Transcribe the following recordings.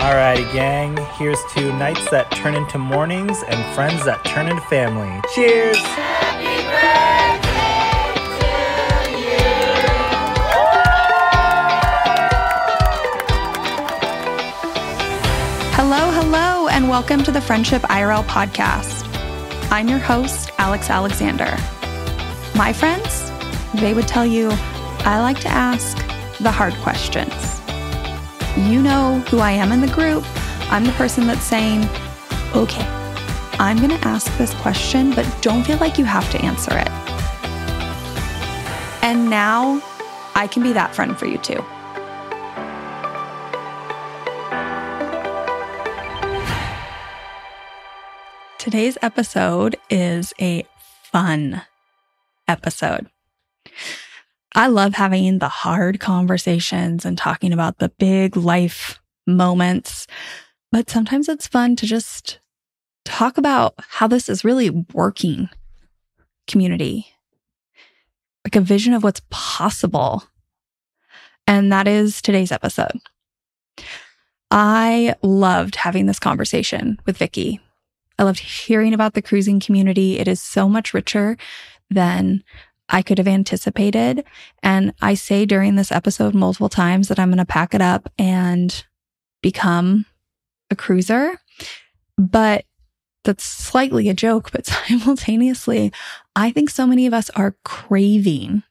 Alrighty, gang. Here's to nights that turn into mornings and friends that turn into family. Cheers! Happy birthday to you. Hello, and welcome to the Friendship IRL podcast. I'm your host, Alex Alexander. My friends, they would tell you I like to ask the hard questions. You know who I am in the group. I'm the person that's saying, okay, I'm going to ask this question, but don't feel like you have to answer it. And now I can be that friend for you too. Today's episode is a fun episode. I love having the hard conversations and talking about the big life moments, but sometimes it's fun to just talk about how this is really working community, like a vision of what's possible. And that is today's episode. I loved having this conversation with Vickie. I loved hearing about the cruising community. It is so much richer than I could have anticipated. And I say during this episode multiple times that I'm going to pack it up and become a cruiser. But that's slightly a joke, but simultaneously, I think so many of us are craving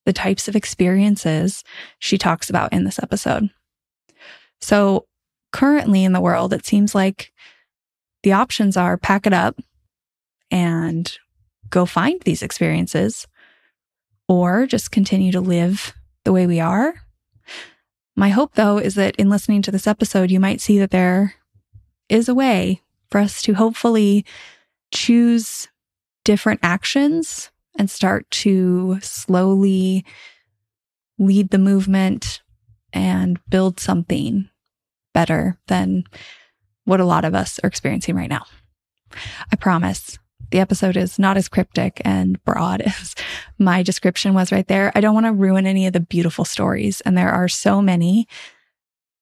the types of experiences she talks about in this episode. So currently in the world, it seems like the options are pack it up and go find these experiences, or just continue to live the way we are. My hope, though, is that in listening to this episode, you might see that there is a way for us to hopefully choose different actions and start to slowly lead the movement and build something better than what a lot of us are experiencing right now. I promise. The episode is not as cryptic and broad as my description was right there. I don't want to ruin any of the beautiful stories. And there are so many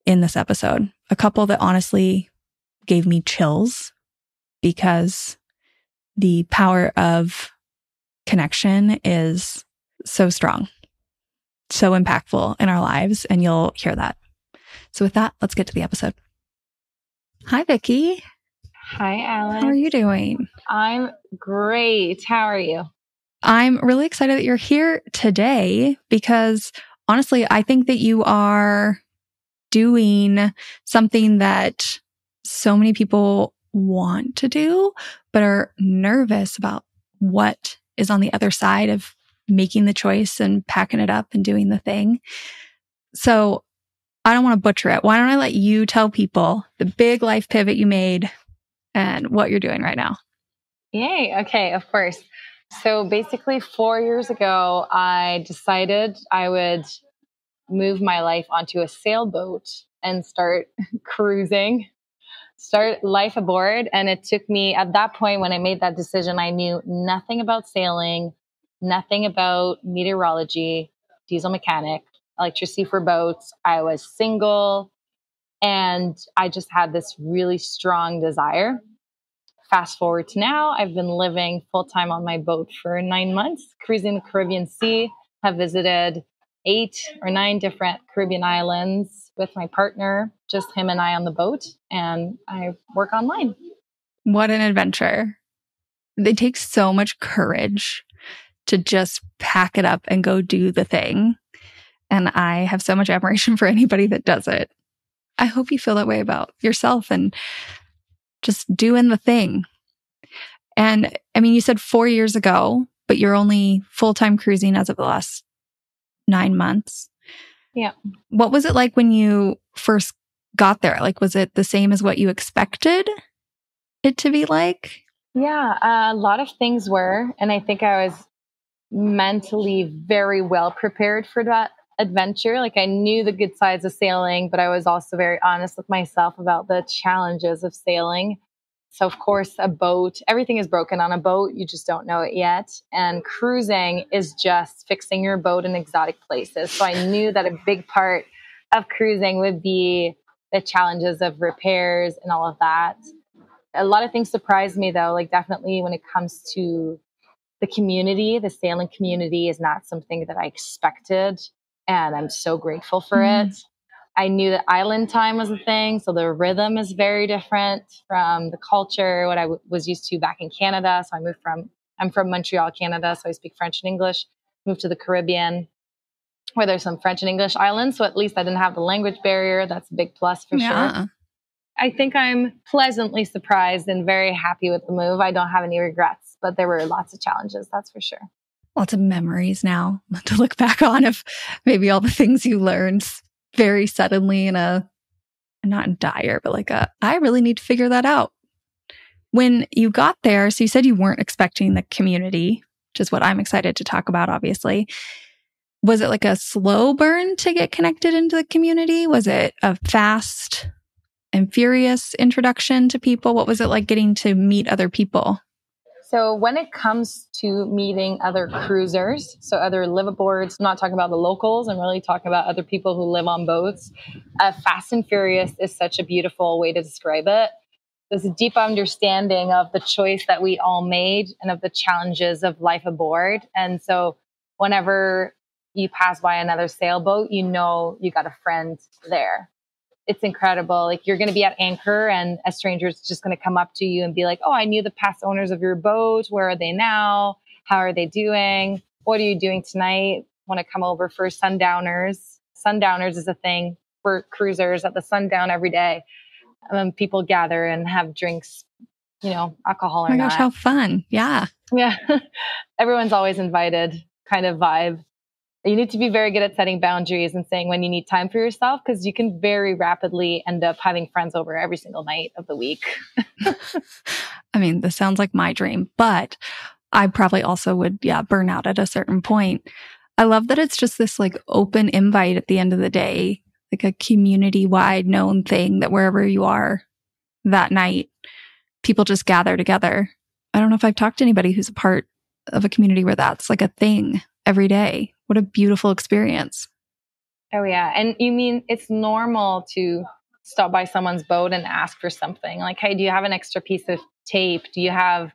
in this episode. A couple that honestly gave me chills because the power of connection is so strong, so impactful in our lives. And you'll hear that. So with that, let's get to the episode. Hi, Vickie. Hi, Alex. How are you doing? I'm great. How are you? I'm really excited that you're here today because honestly, I think that you are doing something that so many people want to do, but are nervous about what is on the other side of making the choice and packing it up and doing the thing. So I don't want to butcher it. Why don't I let you tell people the big life pivot you made and what you're doing right now? Yay. Okay. Of course. So basically 4 years ago, I decided I would move my life onto a sailboat and start cruising, start life aboard. And it took me at that point when I made that decision, I knew nothing about sailing, nothing about meteorology, diesel mechanic, electricity for boats. I was single and I just had this really strong desire. Fast forward to now, I've been living full-time on my boat for 9 months, cruising the Caribbean Sea, have visited 8 or 9 different Caribbean islands with my partner, just him and I on the boat, and I work online. What an adventure. It takes so much courage to just pack it up and go do the thing. And I have so much admiration for anybody that does it. I hope you feel that way about yourself and just doing the thing. And I mean, you said 4 years ago, but you're only full-time cruising as of the last 9 months. Yeah. What was it like when you first got there? Like, was it the same as what you expected it to be like? Yeah, a lot of things were. And I think I was mentally very well prepared for that adventure. Like I knew the good sides of sailing, but I was also very honest with myself about the challenges of sailing. So of course, a boat, everything is broken on a boat. You just don't know it yet. And cruising is just fixing your boat in exotic places. So I knew that a big part of cruising would be the challenges of repairs and all of that. A lot of things surprised me though, like definitely when it comes to the community, the sailing community is not something that I expected. And I'm so grateful for it. I knew that island time was a thing. So the rhythm is very different from the culture, what I was used to back in Canada. So I'm from Montreal, Canada. So I speak French and English, moved to the Caribbean where there's some French and English islands. So at least I didn't have the language barrier. That's a big plus for sure. I think I'm pleasantly surprised and very happy with the move. I don't have any regrets, but there were lots of challenges, that's for sure. Lots of memories now to look back on of maybe all the things you learned very suddenly in a, not in dire, but like I really need to figure that out. When you got there, so you said you weren't expecting the community, which is what I'm excited to talk about, obviously. Was it like a slow burn to get connected into the community? Was it a fast and furious introduction to people? What was it like getting to meet other people? So when it comes to meeting other cruisers, so other liveaboards, I'm not talking about the locals, I'm really talking about other people who live on boats. Fast and furious is such a beautiful way to describe it. There's a deep understanding of the choice that we all made and of the challenges of life aboard. And so whenever you pass by another sailboat, you know you got a friend there. It's incredible. Like you're going to be at anchor and a stranger is just going to come up to you and be like, oh, I knew the past owners of your boat. Where are they now? How are they doing? What are you doing tonight? Want to come over for sundowners? Sundowners is a thing for cruisers at the sundown every day. People gather and have drinks, alcohol or not. Oh my gosh, how fun. Yeah. Yeah. Everyone's always invited kind of vibe. You need to be very good at setting boundaries and saying when you need time for yourself, because you can very rapidly end up having friends over every single night of the week. I mean, this sounds like my dream, but I probably also would, burn out at a certain point. I love that it's just this like open invite at the end of the day, like a community-wide known thing that wherever you are that night, people just gather together. I don't know if I've talked to anybody who's a part of a community where that's like a thing every day. What a beautiful experience. Oh, yeah. And you mean it's normal to stop by someone's boat and ask for something like, hey, do you have an extra piece of tape? Do you have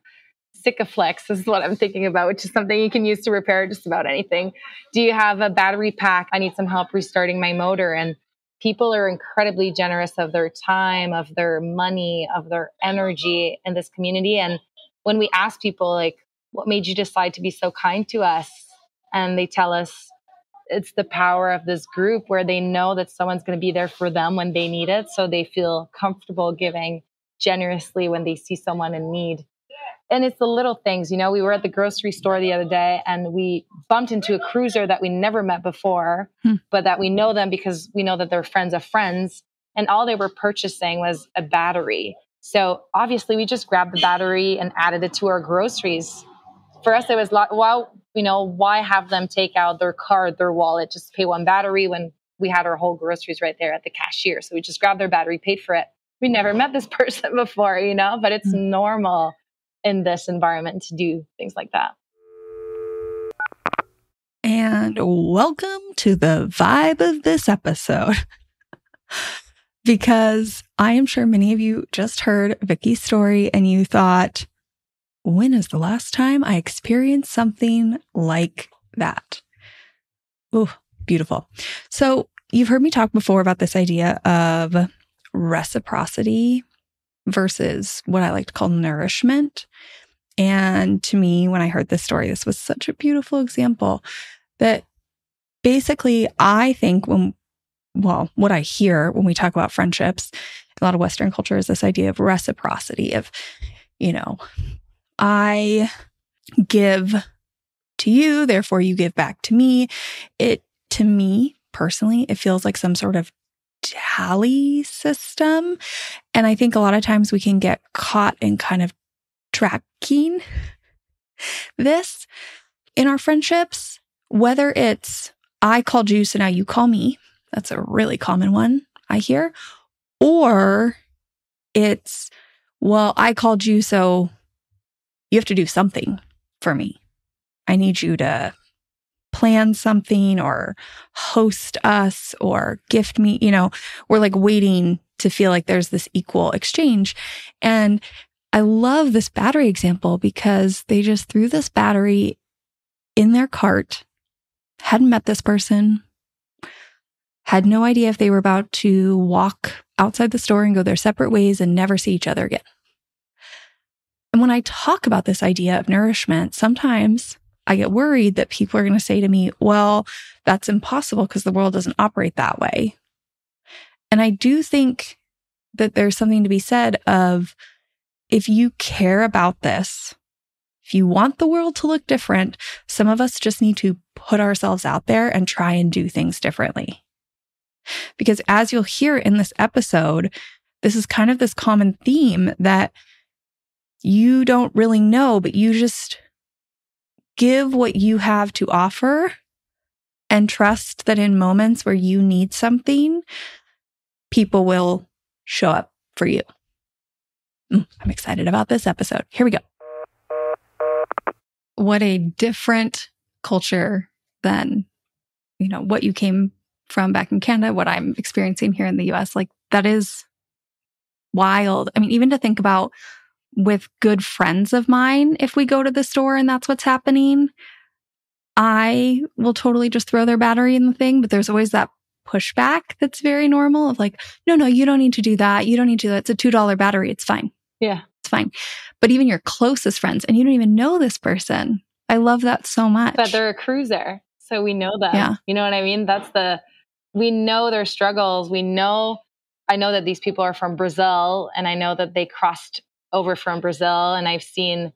Sikaflex? This is what I'm thinking about, which is something you can use to repair just about anything. Do you have a battery pack? I need some help restarting my motor. And people are incredibly generous of their time, of their money, of their energy in this community. And when we ask people, like, what made you decide to be so kind to us? And they tell us it's the power of this group where they know that someone's going to be there for them when they need it. So they feel comfortable giving generously when they see someone in need. And it's the little things, we were at the grocery store the other day and we bumped into a cruiser that we never met before, but that we know them because we know that they're friends of friends. And all they were purchasing was a battery. So obviously we just grabbed the battery and added it to our groceries. For us, it was like, well, why have them take out their card, their wallet, just pay one battery when we had our whole groceries right there at the cashier. So we just grabbed their battery, paid for it. We never met this person before, but it's normal in this environment to do things like that. And welcome to the vibe of this episode. Because I am sure many of you just heard Vickie's story and you thought, when is the last time I experienced something like that? Oh, beautiful. So you've heard me talk before about this idea of reciprocity versus what I like to call nourishment. And to me, when I heard this story, this was such a beautiful example that basically I think what I hear when we talk about friendships, a lot of Western culture is this idea of reciprocity of, I give to you, therefore you give back to me. To me, personally, it feels like some sort of tally system. And I think a lot of times we can get caught in kind of tracking this in our friendships, whether it's I called you, so now you call me. That's a really common one I hear. Or it's, well, I called you, so you have to do something for me. I need you to plan something or host us or gift me. We're like waiting to feel like there's this equal exchange. And I love this battery example because they just threw this battery in their cart, hadn't met this person, had no idea if they were about to walk outside the store and go their separate ways and never see each other again. And when I talk about this idea of nourishment, sometimes I get worried that people are going to say to me, well, that's impossible because the world doesn't operate that way. And I do think that there's something to be said of, if you care about this, if you want the world to look different, some of us just need to put ourselves out there and try and do things differently. Because as you'll hear in this episode, this is kind of this common theme that you don't really know, but you just give what you have to offer and trust that in moments where you need something, people will show up for you. I'm excited about this episode. Here we go. What a different culture than, what you came from back in Canada, what I'm experiencing here in the US. Like, that is wild. I mean, even to think about with good friends of mine, if we go to the store and that's what's happening, I will totally just throw their battery in the thing. But there's always that pushback that's very normal of like, no, you don't need to do that. You don't need to do that. It's a $2 battery. It's fine. Yeah, it's fine. But even your closest friends, and you don't even know this person. I love that so much. But they're a cruiser. So we know them. Yeah. You know what I mean? We know their struggles. I know that these people are from Brazil, and I know that they crossed over from Brazil, and I've seen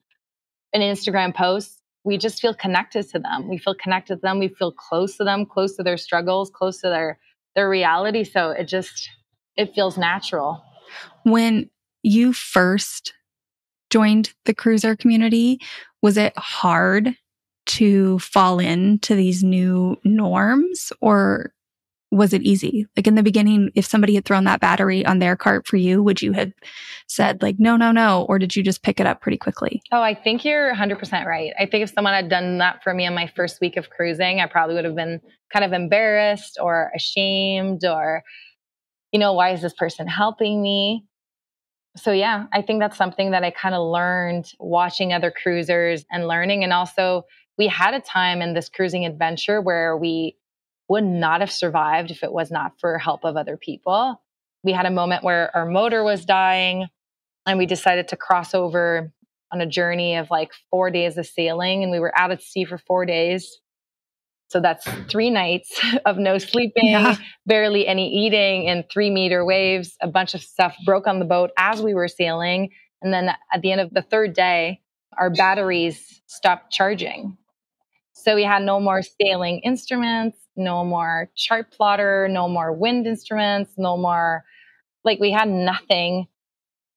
an Instagram post. We just feel connected to them. We feel connected to them. We feel close to them, close to their struggles, close to their reality. So it feels natural. When you first joined the cruiser community, was it hard to fall into these new norms, or was it easy? Like in the beginning, if somebody had thrown that battery on their cart for you, would you have said like, no, or did you just pick it up pretty quickly? Oh, I think you're 100% right. I think if someone had done that for me on my first week of cruising, I probably would have been kind of embarrassed or ashamed or, why is this person helping me? So yeah, I think that's something that I kind of learned watching other cruisers and learning. And also we had a time in this cruising adventure where we would not have survived if it was not for help of other people. We had a moment where our motor was dying and we decided to cross over on a journey of like 4 days of sailing, and we were out at sea for 4 days. So that's 3 nights of no sleeping, barely any eating, and 3-meter waves. A bunch of stuff broke on the boat as we were sailing. And then at the end of the 3rd day, our batteries stopped charging. So we had no more sailing instruments, no more chart plotter, no more wind instruments, no more, we had nothing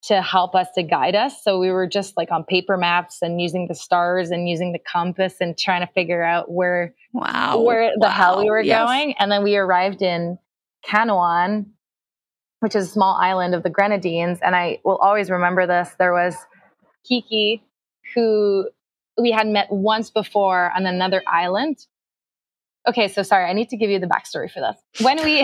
to help us, to guide us. So we were just like on paper maps and using the stars and using the compass and trying to figure out where the hell we were going. And then we arrived in Canoan, which is a small island of the Grenadines. And I will always remember this. There was Kiki, who we had met once before on another island. Okay, so sorry, I need to give you the backstory for this. When we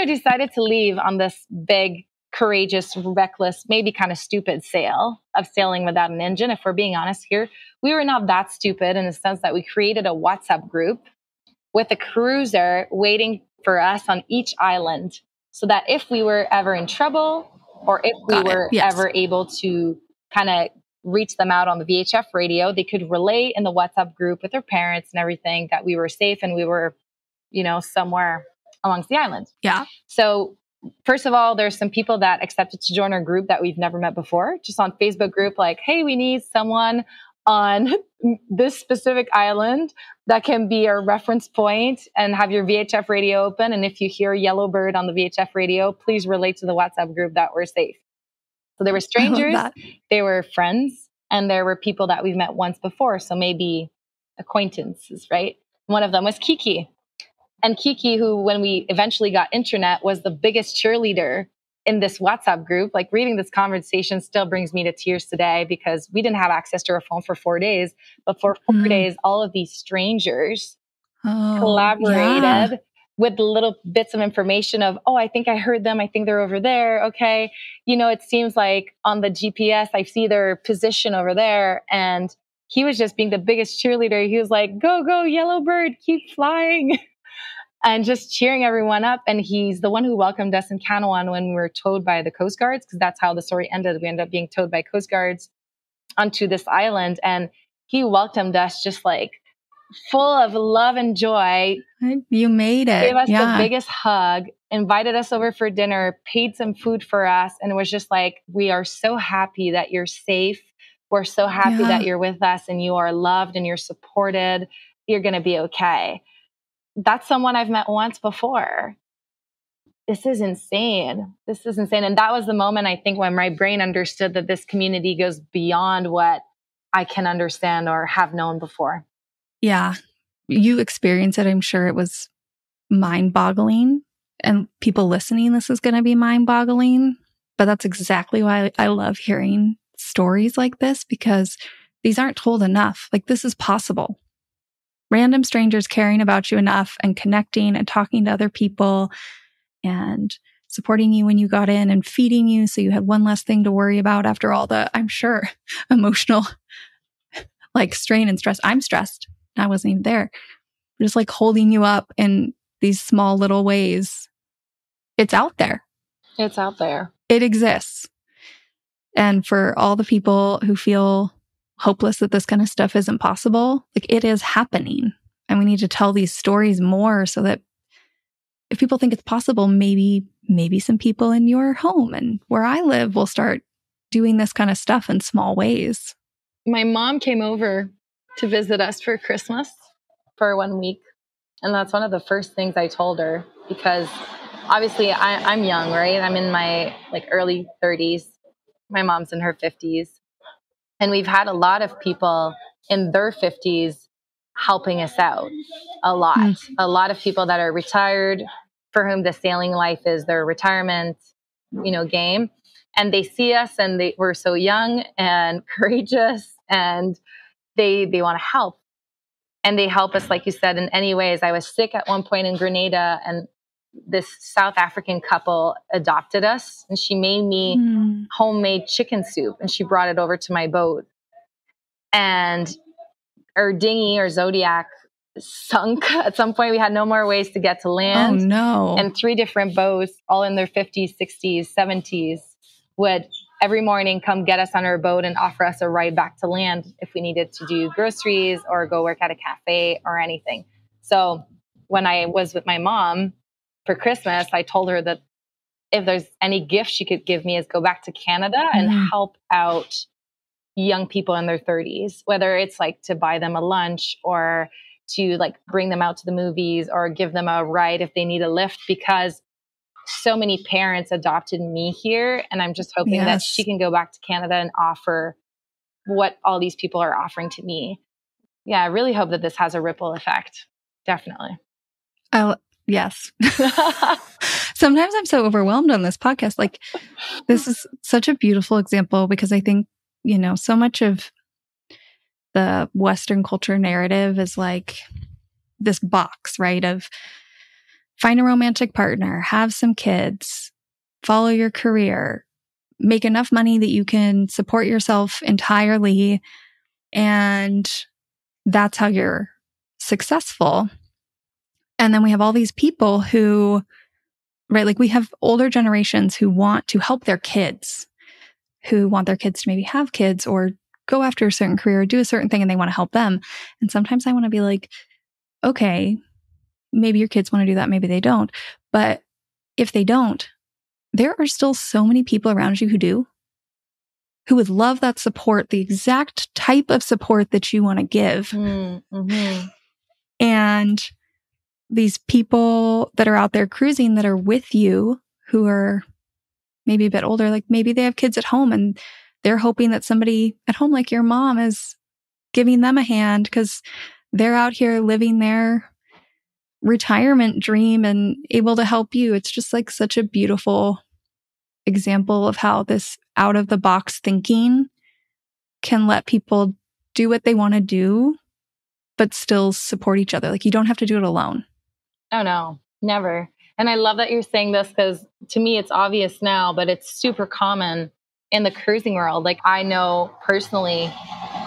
decided to leave on this big, courageous, reckless, maybe kind of stupid sail of sailing without an engine, if we're being honest here, we were not that stupid in the sense that we created a WhatsApp group with a cruiser waiting for us on each island, so that if we were ever in trouble or if we were ever able to kind of reach them out on the VHF radio, they could relay in the WhatsApp group with their parents and everything that we were safe and we were, somewhere amongst the island. Yeah. So first of all, there's some people that accepted to join our group that we've never met before, just on Facebook group, like, hey, we need someone on this specific island that can be our reference point and have your VHF radio open. And if you hear Yellowbird on the VHF radio, please relate to the WhatsApp group that we're safe. So there were strangers, they were friends, and there were people that we've met once before. So maybe acquaintances, right? One of them was Kiki. And Kiki, who when we eventually got internet, was the biggest cheerleader in this WhatsApp group. Like reading this conversation still brings me to tears today because we didn't have access to our phone for 4 days. But for 4 days, all of these strangers collaborated with little bits of information of, oh, I think I heard them. I think they're over there. Okay. It seems like on the GPS, I see their position over there. And he was just being the biggest cheerleader. He was like, go, go, yellow bird, keep flying. And just cheering everyone up. And he's the one who welcomed us in Canawan when we were towed by the Coast Guards, because that's how the story ended. We ended up being towed by Coast Guards onto this island. And he welcomed us just like full of love and joy. You made it. Gave us the biggest hug, invited us over for dinner, paid some food for us. And it was just like, we are so happy that you're safe. We're so happy that you're with us and you are loved and you're supported. You're going to be okay. That's someone I've met once before. This is insane. This is insane. And that was the moment, I think, when my brain understood that this community goes beyond what I can understand or have known before. Yeah. You experienced it. I'm sure it was mind-boggling. And people listening, this is going to be mind-boggling. But that's exactly why I love hearing stories like this, because these aren't told enough. Like, this is possible. Random strangers caring about you enough and connecting and talking to other people and supporting you when you got in and feeding you so you had one less thing to worry about after all the, I'm sure, emotional like strain and stress. I'm stressed. I wasn't even there. Just like holding you up in these small little ways. It's out there. It's out there. It exists. And for all the people who feel hopeless that this kind of stuff isn't possible, like, it is happening. And we need to tell these stories more so that if people think it's possible, maybe some people in your home and where I live will start doing this kind of stuff in small ways. My mom came over to visit us for Christmas for 1 week. And that's one of the first things I told her, because obviously I'm young, right? I'm in my early 30s. My mom's in her 50s. And we've had a lot of people in their 50s helping us out. A lot of people that are retired, for whom the sailing life is their retirement, game. And they see us and we're so young and courageous, and they want to help. And they help us, like you said, in any ways. I was sick at one point in Grenada, and this South African couple adopted us, and she made me homemade chicken soup, and she brought it over to my boat. And our dinghy, or Zodiac, sunk at some point. We had no more ways to get to land. Oh, no. And 3 different boats, all in their 50s, 60s, 70s, would every morning come get us on our boat and offer us a ride back to land if we needed to do groceries or go work at a cafe or anything. So when I was with my mom for Christmas, I told her that if there's any gift she could give me is go back to Canada and help out young people in their 30s, whether it's like to buy them a lunch or to like bring them out to the movies or give them a ride if they need a lift, because so many parents adopted me here. And I'm just hoping that she can go back to Canada and offer what all these people are offering to me. Yeah, I really hope that this has a ripple effect. Definitely. Yes. Sometimes I'm so overwhelmed on this podcast. Like, this is such a beautiful example, because I think, so much of the Western culture narrative is like this box, right? Of find a romantic partner, have some kids, follow your career, make enough money that you can support yourself entirely, and that's how you're successful. And then we have all these people who, right, like we have older generations who want to help their kids, who want their kids to maybe have kids or go after a certain career or do a certain thing, and they want to help them. And sometimes I want to be like, okay, maybe your kids want to do that, maybe they don't. But if they don't, there are still so many people around you who do, who would love that support, the exact type of support that you want to give. Mm-hmm. And these people that are out there cruising that are with you, who are maybe a bit older, like maybe they have kids at home and they're hoping that somebody at home like your mom is giving them a hand because they're out here living their retirement dream and able to help you. It's just like such a beautiful example of how this out of the box thinking can let people do what they want to do, but still support each other. Like, you don't have to do it alone. Oh, no. Never. And I love that you're saying this because to me, it's obvious now, but it's super common in the cruising world. Like I know personally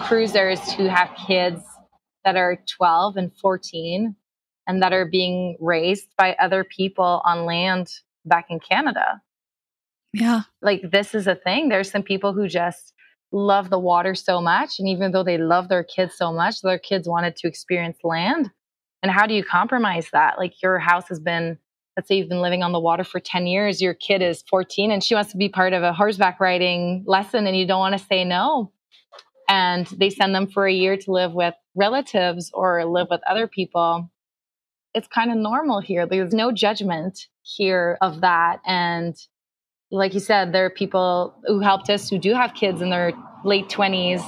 cruisers who have kids that are 12 and 14 and that are being raised by other people on land back in Canada. Yeah. Like this is a thing. There's some people who just love the water so much. And even though they love their kids so much, their kids wanted to experience land. And how do you compromise that? Like your house has been, let's say you've been living on the water for 10 years, your kid is 14 and she wants to be part of a horseback riding lesson and you don't want to say no. And they send them for a year to live with relatives or live with other people. It's kind of normal here. There's no judgment here of that. And like you said, there are people who helped us who do have kids in their late 20s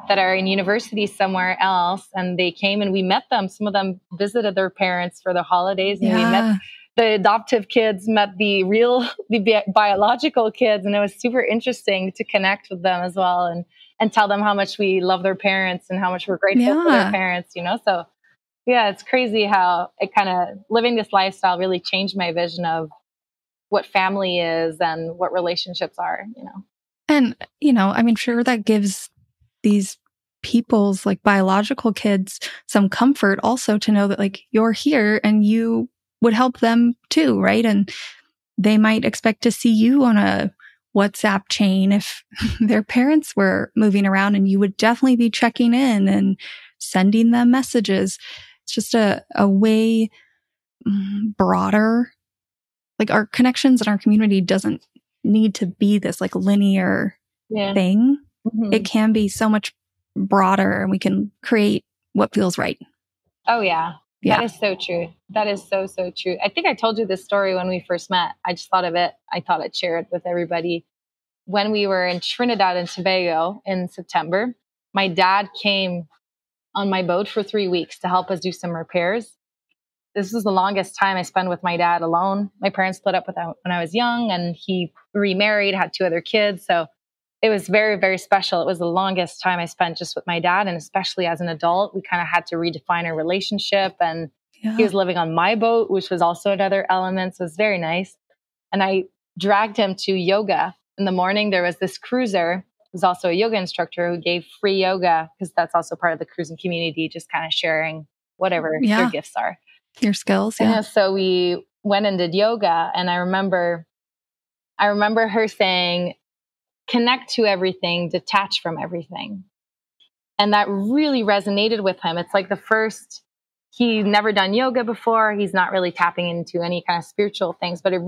that are in university somewhere else. And they came and we met them. Some of them visited their parents for the holidays. And we met the adoptive kids, met the biological kids. And it was super interesting to connect with them as well and tell them how much we love their parents and how much we're grateful for their parents, you know? So yeah, it's crazy how it kind of living this lifestyle really changed my vision of what family is and what relationships are, you know? And, you know, I mean, sure, that gives these people's like biological kids some comfort also to know that like you're here and you would help them too, right? And they might expect to see you on a WhatsApp chain if their parents were moving around, and you would definitely be checking in and sending them messages. It's just a way broader. Like our connections in our community doesn't need to be this like linear thing. Mm-hmm. It can be so much broader and we can create what feels right. Oh yeah. That is so true. That is so, so true. I think I told you this story when we first met. I just thought of it. I thought I'd share it with everybody. When we were in Trinidad and Tobago in September, my dad came on my boat for 3 weeks to help us do some repairs. This was the longest time I spent with my dad alone. My parents split up when I was young and he remarried, had 2 other kids. So it was very, very special. It was the longest time I spent just with my dad. And especially as an adult, we kind of had to redefine our relationship. And he was living on my boat, which was also another element. So it was very nice. And I dragged him to yoga. In the morning, there was this cruiser who was also a yoga instructor who gave free yoga because that's also part of the cruising community, just kind of sharing whatever your gifts are. Your skills, And so we went and did yoga. And I remember her saying, connect to everything, detach from everything. And that really resonated with him. It's like he'd never done yoga before. He's not really tapping into any kind of spiritual things, but it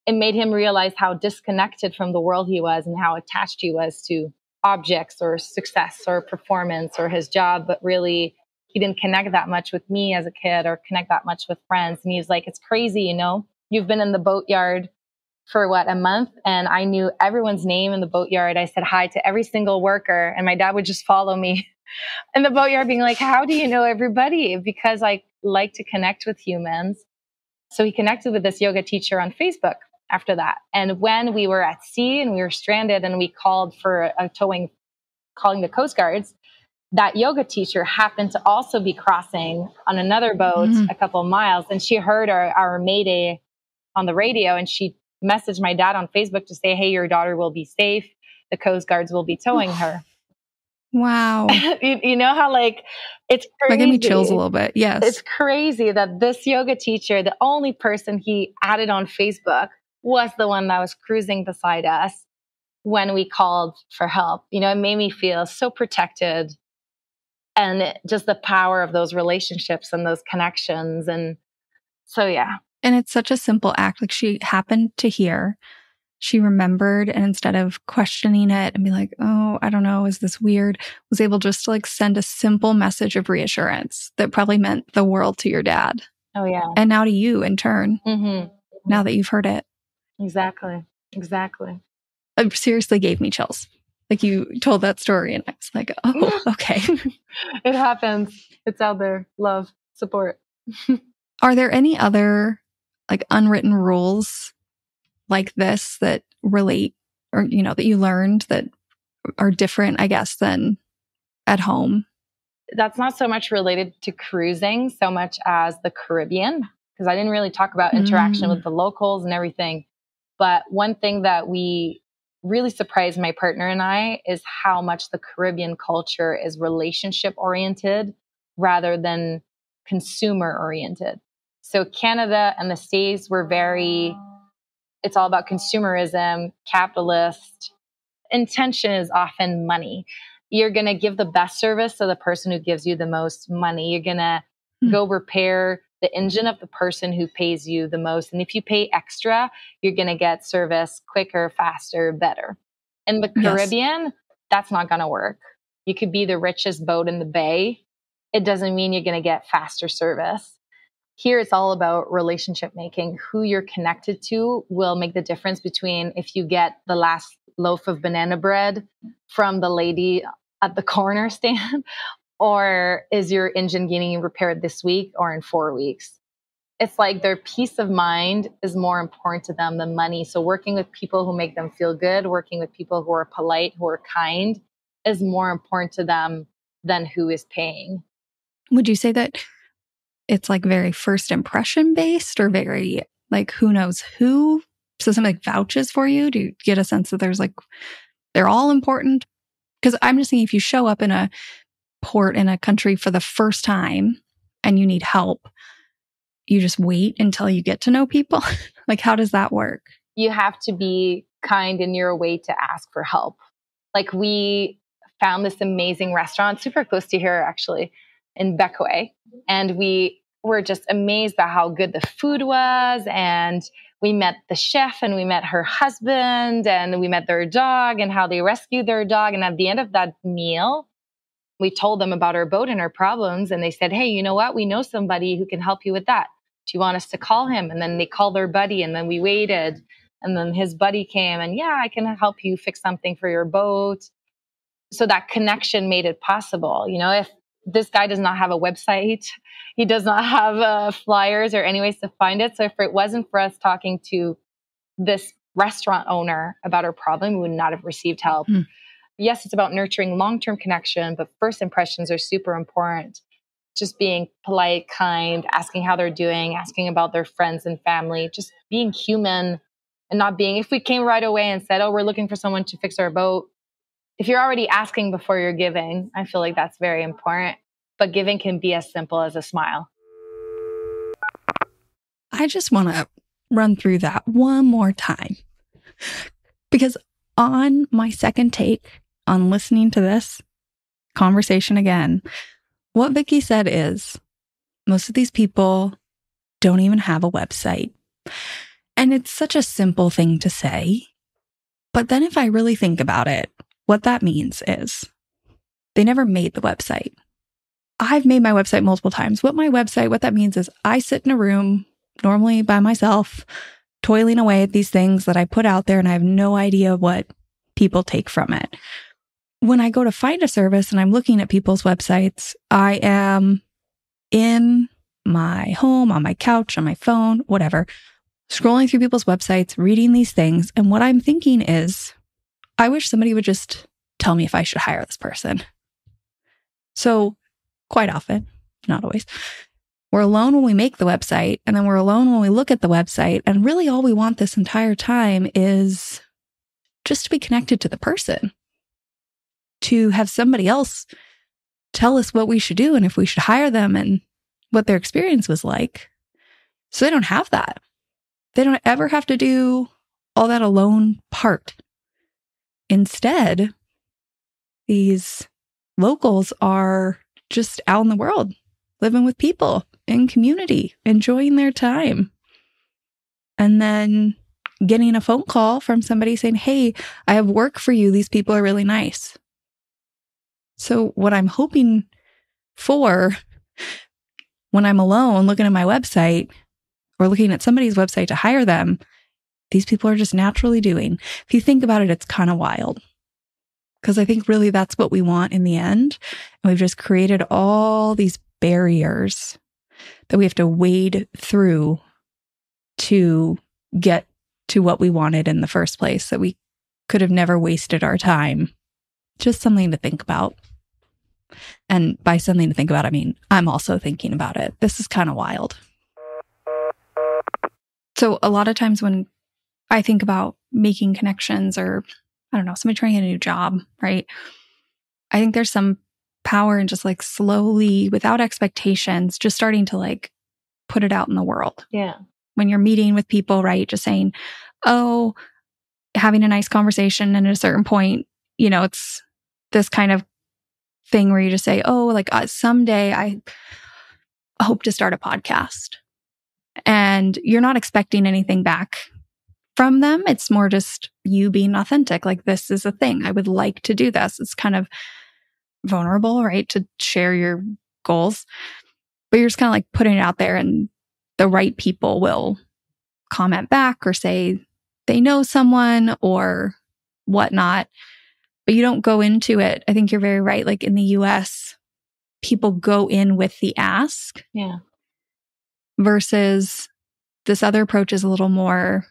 made him realize how disconnected from the world he was and how attached he was to objects or success or performance or his job. But really, he didn't connect that much with me as a kid or connect that much with friends. And he was like, it's crazy, you know, you've been in the boatyard for a month, and I knew everyone's name in the boatyard. I said hi to every single worker, and my dad would just follow me in the boatyard being like, how do you know everybody? Because I like to connect with humans. So he connected with this yoga teacher on Facebook after that. And when we were at sea and we were stranded and we called for a towing, calling the Coast Guards, that yoga teacher happened to also be crossing on another boat a couple of miles. And she heard our Mayday on the radio, and she messaged my dad on Facebook to say, hey, your daughter will be safe. The Coast Guards will be towing her. Wow. you know how like, it's crazy. That gave me chills a little bit. Yes. It's crazy that this yoga teacher, the only person he added on Facebook, was the one that was cruising beside us when we called for help. You know, it made me feel so protected, and just the power of those relationships and those connections. And so, yeah. And it's such a simple act. Like she happened to hear, she remembered, and instead of questioning it and be like, oh, I don't know, is this weird? Was able just to like send a simple message of reassurance that probably meant the world to your dad. Oh, yeah. And now to you in turn, now that you've heard it. Exactly. It seriously gave me chills. Like you told that story and I was like, oh, okay. It happens. It's out there. Love, support. Are there any other like unwritten rules like this that relate, or, you know, that you learned that are different, I guess, than at home? That's not so much related to cruising so much as the Caribbean, because I didn't really talk about interaction with the locals and everything. But one thing that we really surprised my partner and I is how much the Caribbean culture is relationship oriented rather than consumer oriented. So Canada and the States were it's all about consumerism, capitalist. Intention is often money. You're going to give the best service to the person who gives you the most money. You're going to go repair the engine of the person who pays you the most. And if you pay extra, you're going to get service quicker, faster, better. In the Caribbean, that's not going to work. You could be the richest boat in the bay. It doesn't mean you're going to get faster service. Here, it's all about relationship making. Who you're connected to will make the difference between if you get the last loaf of banana bread from the lady at the corner stand, or is your engine getting repaired this week or in 4 weeks? It's like their peace of mind is more important to them than money. So working with people who make them feel good, working with people who are polite, who are kind, is more important to them than who is paying. Would you say that it's like very first impression based, or very like who knows who? So something like vouches for you? Do you get a sense that there's like, they're all important? Because I'm just thinking if you show up in a port in a country for the first time and you need help, you just wait until you get to know people? Like, how does that work? You have to be kind in your way to ask for help. Like, we found this amazing restaurant super close to here, actually, in Bequia. And we were just amazed at how good the food was. And we met the chef and we met her husband and we met their dog and how they rescued their dog. And at the end of that meal, we told them about our boat and our problems. And they said, hey, you know what? We know somebody who can help you with that. Do you want us to call him? And then they called their buddy, and then we waited. And then his buddy came and, yeah, I can help you fix something for your boat. So that connection made it possible. You know, if this guy does not have a website, he does not have flyers or any ways to find it. So if it wasn't for us talking to this restaurant owner about our problem, we would not have received help. Yes, it's about nurturing long-term connection, but first impressions are super important. Just being polite, kind, asking how they're doing, asking about their friends and family, just being human and not being, if we came right away and said, oh, we're looking for someone to fix our boat. If you're already asking before you're giving, I feel like that's very important. But giving can be as simple as a smile. I just want to run through that one more time. Because on my second take on listening to this conversation again, what Vickie said is most of these people don't even have a website. And it's such a simple thing to say. But then if I really think about it, what that means is they never made the website. I've made my website multiple times. What that means is I sit in a room, normally by myself, toiling away at these things that I put out there, and I have no idea what people take from it. When I go to find a service and I'm looking at people's websites, I am in my home, on my couch, on my phone, whatever, scrolling through people's websites, reading these things. And what I'm thinking is, I wish somebody would just tell me if I should hire this person. So quite often, not always, we're alone when we make the website, and then we're alone when we look at the website. And really all we want this entire time is just to be connected to the person, to have somebody else tell us what we should do and if we should hire them and what their experience was like. So they don't have that. They don't ever have to do all that alone part. Instead, these locals are just out in the world, living with people in community, enjoying their time. And then getting a phone call from somebody saying, hey, I have work for you. These people are really nice. So what I'm hoping for when I'm alone looking at my website or looking at somebody's website to hire them, these people are just naturally doing. If you think about it, it's kind of wild. Because I think really that's what we want in the end. And we've just created all these barriers that we have to wade through to get to what we wanted in the first place, that we could have never wasted our time. Just something to think about. And by something to think about, I mean, I'm also thinking about it. This is kind of wild. So a lot of times when I think about making connections or, I don't know, somebody trying to get a new job, right? I think there's some power in just like slowly, without expectations, just starting to like put it out in the world. Yeah. When you're meeting with people, right? Just saying, oh, having a nice conversation, and at a certain point, it's this kind of thing where you just say, oh, like someday I hope to start a podcast. And you're not expecting anything back from them. It's more just you being authentic. Like, this is a thing. I would like to do this. It's kind of vulnerable, right? To share your goals, but you're just kind of like putting it out there, and the right people will comment back or say they know someone or whatnot. But you don't go into it. I think you're very right. Like in the US, people go in with the ask. Yeah. Versus this other approach is a little more,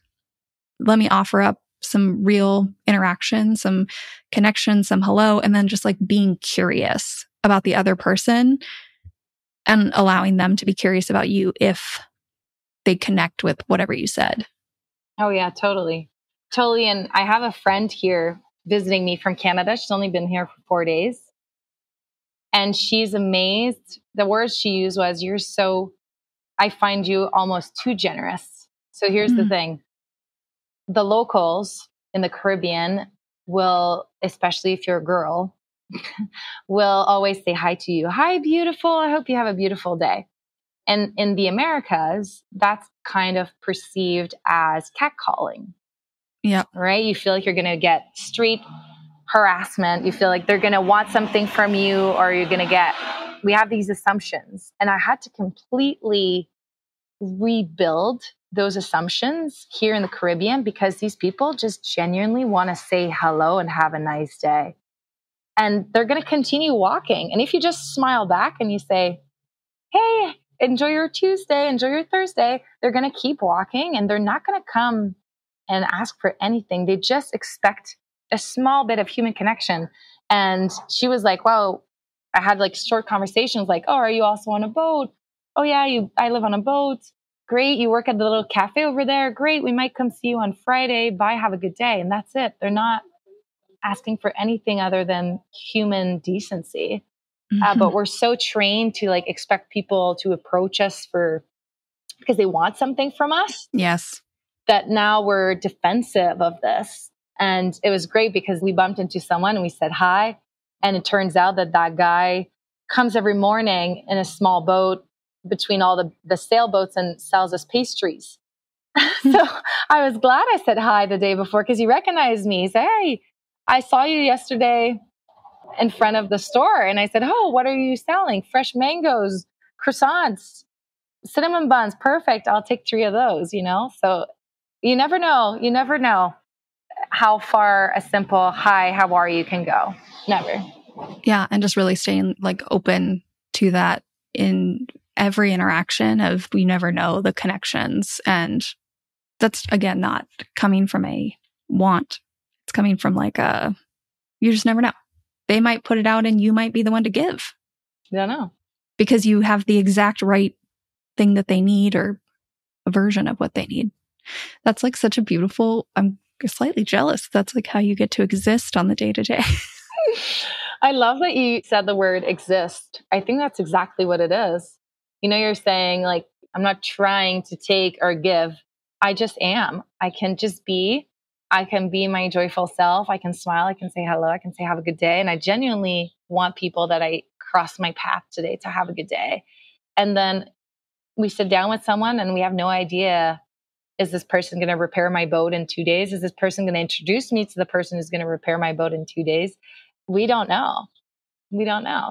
let me offer up some real interaction, some connection, some hello, and then just like being curious about the other person and allowing them to be curious about you if they connect with whatever you said. Oh, yeah, totally. Totally. And I have a friend here visiting me from Canada. She's only been here for 4 days. And she's amazed. The words she used was, I find you almost too generous. So here's the thing. The locals in the Caribbean will, especially if you're a girl, will always say hi to you. Hi, beautiful. I hope you have a beautiful day. And in the Americas, that's kind of perceived as catcalling. Yeah. Right? You feel like you're going to get street harassment. You feel like they're going to want something from you, or you're going to we have these assumptions. And I had to completely rebuild those assumptions here in the Caribbean, because these people just genuinely want to say hello and have a nice day. And they're going to continue walking. And if you just smile back and you say, hey, enjoy your Tuesday, enjoy your Thursday, they're going to keep walking, and they're not going to come and ask for anything. They just expect a small bit of human connection. And she was like, wow, I had like short conversations like, oh, are you also on a boat? Oh yeah, I live on a boat. Great. You work at the little cafe over there. Great. We might come see you on Friday. Bye. Have a good day. And that's it. They're not asking for anything other than human decency. But we're so trained to like expect people to approach us because they want something from us. Yes. That now we're defensive of this. And it was great because we bumped into someone and we said hi. And it turns out that guy comes every morning in a small boat between all the sailboats and sells us pastries. So I was glad I said hi the day before, because he recognized me. He said, hey, I saw you yesterday in front of the store. And I said, oh, what are you selling? Fresh mangoes, croissants, cinnamon buns. Perfect. I'll take 3 of those, So you never know how far a simple hi, how are you can go. Never. Yeah. And just really staying like open to that in every interaction of, we never know the connections. And that's, again, not coming from a want. It's coming from like you just never know. They might put it out and you might be the one to give. I don't know. Because you have the exact right thing that they need, or a version of what they need. That's like such a beautiful, I'm slightly jealous. That's like how you get to exist on the day to day. I love that you said the word exist. I think that's exactly what it is. You're saying like, I'm not trying to take or give. I just am. I can just be. I can be my joyful self. I can smile. I can say hello. I can say have a good day. And I genuinely want people that I cross my path today to have a good day. And then we sit down with someone and we have no idea, is this person going to repair my boat in 2 days? Is this person going to introduce me to the person who's going to repair my boat in 2 days? We don't know.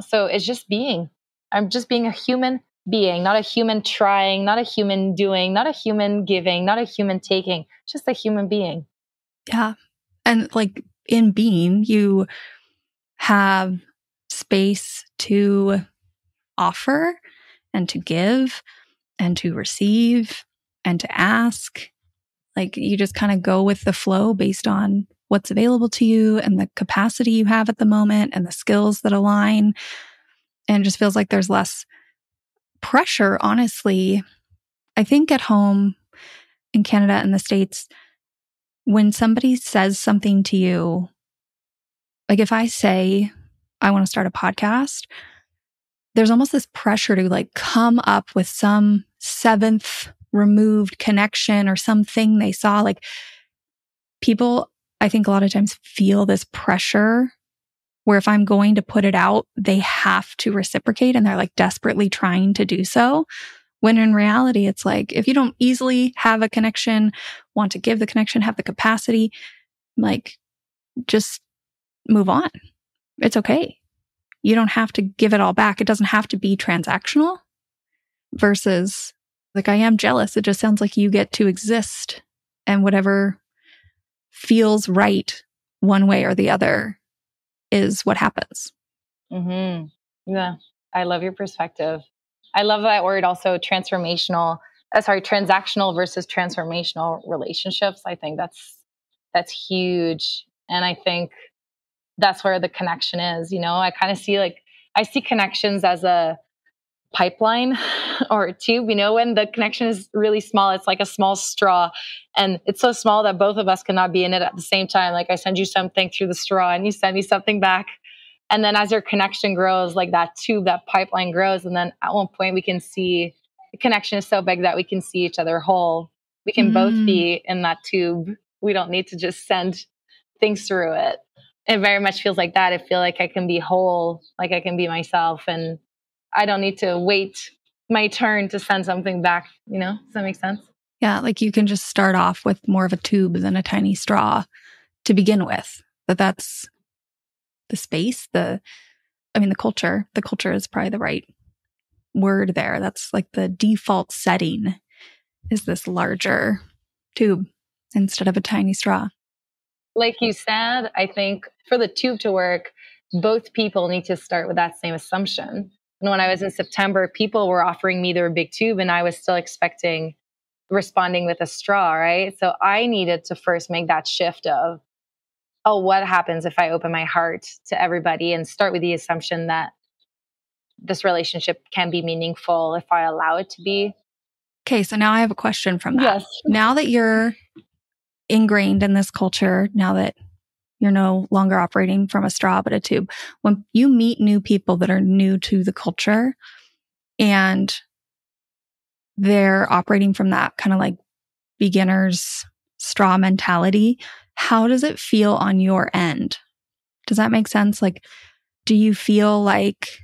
So it's just being. I'm just being a human being, not a human trying, not a human doing, not a human giving, not a human taking, just a human being. Yeah. And like in being, you have space to offer and to give and to receive and to ask. Like you just kind of go with the flow based on what's available to you and the capacity you have at the moment and the skills that align. And it just feels like there's less pressure, honestly. I think at home, in Canada and the States, when somebody says something to you, like if I say, I want to start a podcast, there's almost this pressure to like come up with some seventh removed connection or something they saw. Like people, I think a lot of times feel this pressure where if I'm going to put it out, they have to reciprocate and they're like desperately trying to do so. When in reality, it's like, if you don't easily have a connection, want to give the connection, have the capacity, like just move on. It's okay. You don't have to give it all back. It doesn't have to be transactional versus like, I am jealous. It just sounds like you get to exist and whatever feels right one way or the other is what happens. Mm-hmm. Yeah. I love your perspective. I love that word also, transactional versus transformational relationships. I think that's huge. And I think that's where the connection is. I kind of I see connections as a pipeline or a tube. When the connection is really small, it's like a small straw and it's so small that both of us cannot be in it at the same time. Like I send you something through the straw and you send me something back. And then as your connection grows, like that tube, that pipeline grows. And then at one point we can see the connection is so big that we can see each other whole. We can both be in that tube. We don't need to just send things through it. It very much feels like that. I feel like I can be whole, like I can be myself. And I don't need to wait my turn to send something back. Does that make sense? Yeah. Like you can just start off with more of a tube than a tiny straw to begin with. That's the space, the culture. The culture is probably the right word there. That's like the default setting is this larger tube instead of a tiny straw. Like you said, I think for the tube to work, both people need to start with that same assumption. And when I was in September, people were offering me their big tube and I was still responding with a straw, right? So I needed to first make that shift of, what happens if I open my heart to everybody and start with the assumption that this relationship can be meaningful if I allow it to be. Okay, so now I have a question from that. Yes. Now that you're ingrained in this culture, now that you're no longer operating from a straw but a tube, when you meet new people that are new to the culture and they're operating from that kind of like beginner's straw mentality, how does it feel on your end? Does that make sense? Like, do you feel like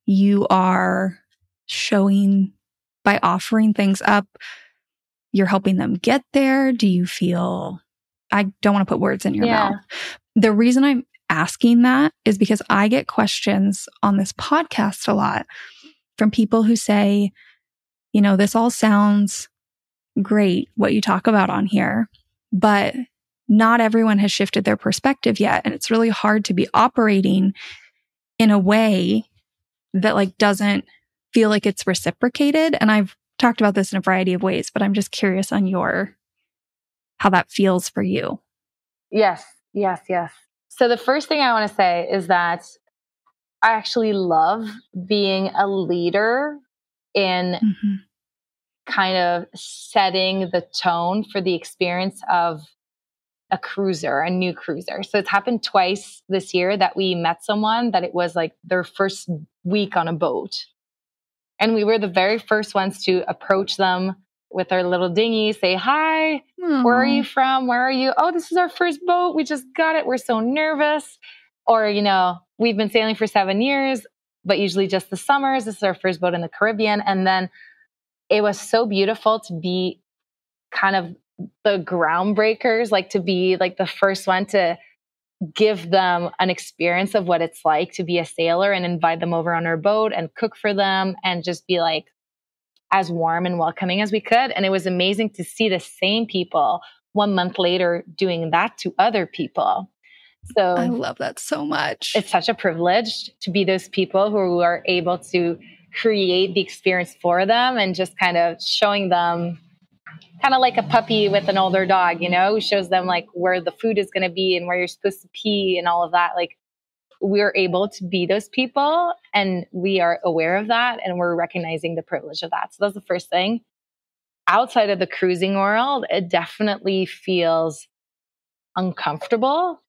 you are showing by offering things up, you're helping them get there? Do you feel, I don't want to put words in your mouth. The reason I'm asking that is because I get questions on this podcast a lot from people who say, this all sounds great, what you talk about on here, but not everyone has shifted their perspective yet. And it's really hard to be operating in a way that like doesn't feel like it's reciprocated. And I've talked about this in a variety of ways, but I'm just curious on how that feels for you. Yes. So the first thing I want to say is that I actually love being a leader in kind of setting the tone for the experience of a new cruiser. So it's happened twice this year that we met someone that it was like their first week on a boat. And we were the very first ones to approach them with our little dinghy, say, hi, where are you from? Where are you? Oh, this is our first boat. We just got it. We're so nervous. Or, we've been sailing for 7 years, but usually just the summers. This is our first boat in the Caribbean. And then it was so beautiful to be kind of the groundbreakers, like to be like the first one to give them an experience of what it's like to be a sailor and invite them over on our boat and cook for them and just be like as warm and welcoming as we could. And it was amazing to see the same people 1 month later doing that to other people. So I love that so much. It's such a privilege to be those people who are able to create the experience for them and just kind of showing them kind of like a puppy with an older dog, who shows them like where the food is going to be and where you're supposed to pee and all of that. Like we're able to be those people and we are aware of that and we're recognizing the privilege of that. So that's the first thing. outside of the cruising world, it definitely feels uncomfortable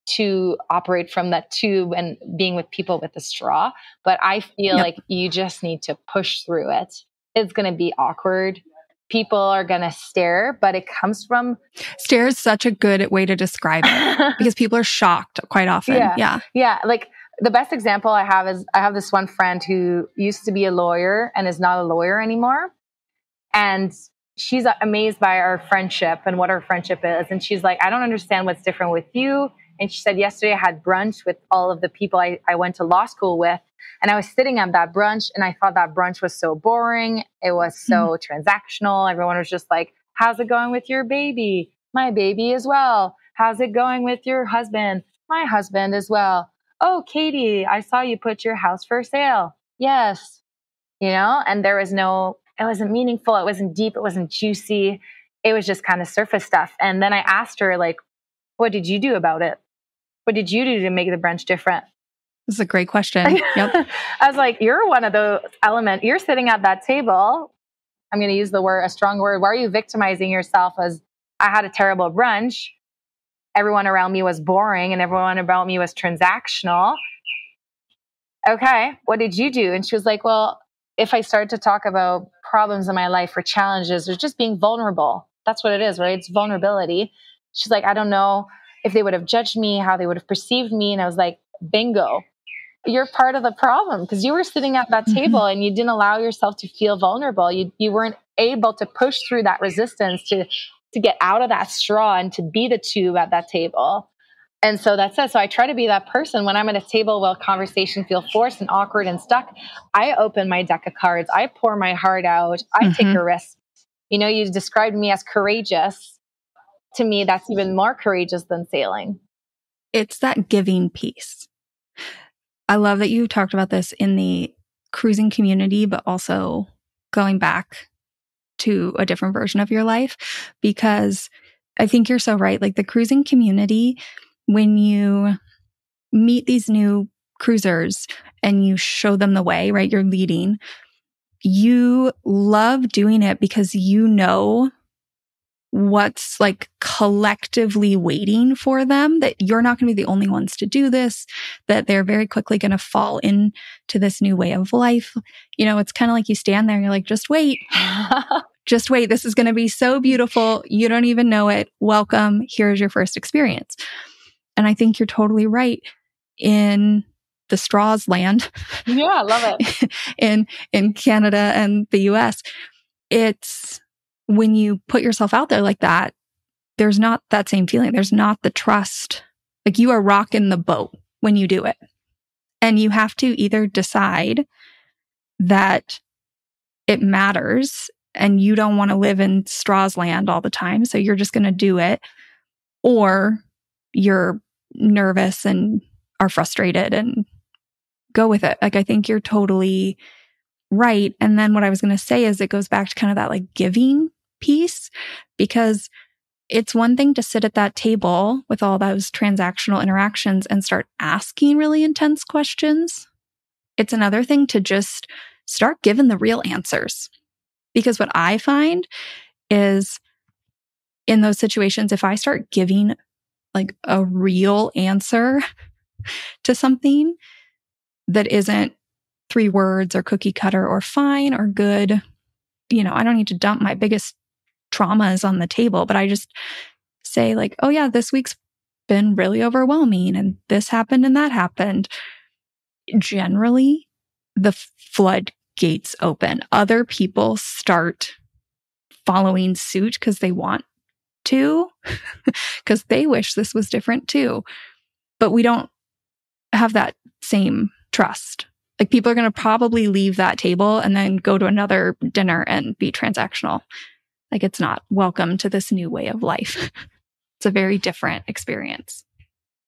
to operate from that tube and being with people with a straw. But I feel like you just need to push through it. It's going to be awkward. People are going to stare, but it comes from... Stare is such a good way to describe it because people are shocked quite often. Yeah. Like the best example I have is I have this one friend who used to be a lawyer and is not a lawyer anymore. And she's amazed by our friendship and what our friendship is. And she's like, I don't understand what's different with you. And she said, yesterday I had brunch with all of the people I went to law school with. And I was sitting at that brunch and I thought that brunch was so boring. It was so transactional. Everyone was just like, how's it going with your baby? My baby as well. How's it going with your husband? My husband as well. Oh, Katie, I saw you put your house for sale. Yes. And there was it wasn't meaningful. It wasn't deep. It wasn't juicy. It was just kind of surface stuff. And then I asked her, like, what did you do about it? What did you do to make the brunch different? This is a great question. Yep. I was like, you're one of those elements. You're sitting at that table. I'm going to use a strong word. Why are you victimizing yourself as I had a terrible brunch? Everyone around me was boring and everyone around me was transactional. Okay, what did you do? And she was like, well, if I started to talk about problems in my life or challenges or just being vulnerable, that's what it is, right? It's vulnerability. She's like, I don't know if they would have judged me, how they would have perceived me. And I was like, bingo, you're part of the problem because you were sitting at that table and you didn't allow yourself to feel vulnerable. You weren't able to push through that resistance to get out of that straw and to be the tube at that table. And so that's it. So I try to be that person when I'm at a table where conversation feels forced and awkward and stuck. I open my deck of cards. I pour my heart out. I take a risk. You described me as courageous. To me, that's even more courageous than sailing. It's that giving piece. I love that you talked about this in the cruising community, but also going back to a different version of your life, because I think you're so right. Like the cruising community, when you meet these new cruisers and you show them the way, right? You're leading. You love doing it because you know what's like collectively waiting for them, that you're not going to be the only ones to do this, that they're very quickly going to fall into this new way of life. It's kind of like you stand there and you're like, just wait. Just wait. This is going to be so beautiful. You don't even know it. Welcome. Here's your first experience. And I think you're totally right. In the straws land. Yeah, I love it. in Canada and the US, it's when you put yourself out there like that, there's not that same feeling. There's not the trust. Like you are rocking the boat when you do it. And you have to either decide that it matters and you don't want to live in straws land all the time, so you're just going to do it, or you're nervous and are frustrated and go with it. Like, I think you're totally right. And then what I was going to say is it goes back to kind of that like giving piece, because it's one thing to sit at that table with all those transactional interactions and start asking really intense questions. It's another thing to just start giving the real answers. Because what I find is in those situations, if I start giving like a real answer to something that isn't 3 words or cookie cutter or fine or good, I don't need to dump my biggest traumas on the table, but I just say like, oh yeah, this week's been really overwhelming and this happened and that happened. Generally, the floodgates open. Other people start following suit because they want to, because they wish this was different too. But we don't have that same trust. Like people are going to probably leave that table and then go to another dinner and be transactional. Like it's not welcome to this new way of life. It's a very different experience.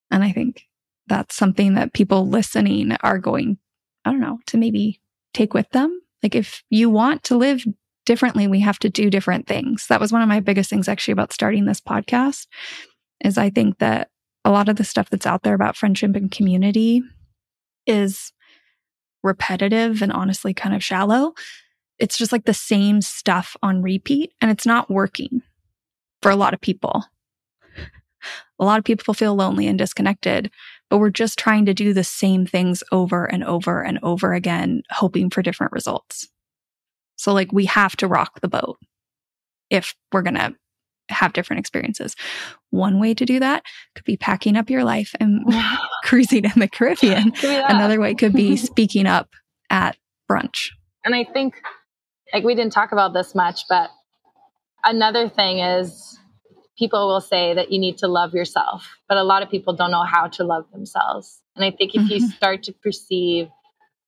And I think that's something that people listening are going, to maybe take with them. Like if you want to live differently, we have to do different things. That was one of my biggest things actually about starting this podcast, is I think that a lot of the stuff that's out there about friendship and community is repetitive and honestly kind of shallow. it's just like the same stuff on repeat, and it's not working for a lot of people. A lot of people feel lonely and disconnected, but we're just trying to do the same things over and over and over again, hoping for different results. So like we have to rock the boat if we're going to have different experiences. One way to do that could be packing up your life and cruising in the Caribbean. Another way could be speaking up at brunch. And I think, like, we didn't talk about this much, but another thing is people will say that you need to love yourself, but a lot of people don't know how to love themselves. And I think if you start to perceive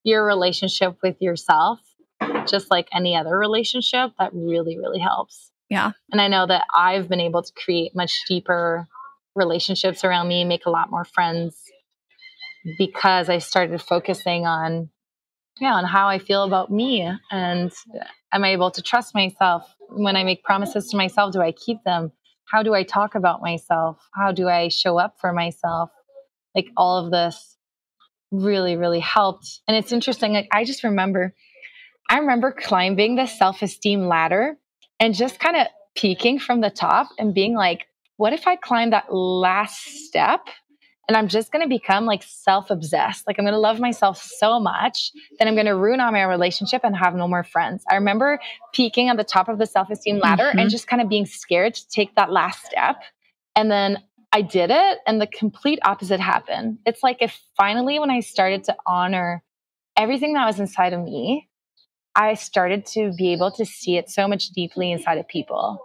your relationship with yourself just like any other relationship, that really, really helps. Yeah. And I know that I've been able to create much deeper relationships around me, make a lot more friends, because I started focusing on how I feel about me. And am I able to trust myself? When I make promises to myself, do I keep them? How do I talk about myself? How do I show up for myself? Like, all of this really, really helped. And it's interesting. Like, I remember climbing the self-esteem ladder and just kind of peeking from the top and being like, what if I climb that last step and I'm just going to become like self-obsessed? Like, I'm going to love myself so much that I'm going to ruin all my relationship and have no more friends. I remember peeking on the top of the self-esteem ladder and just kind of being scared to take that last step. And then I did it, and the complete opposite happened. It's like, if finally, when I started to honor everything that was inside of me, I started to be able to see it so much deeply inside of people.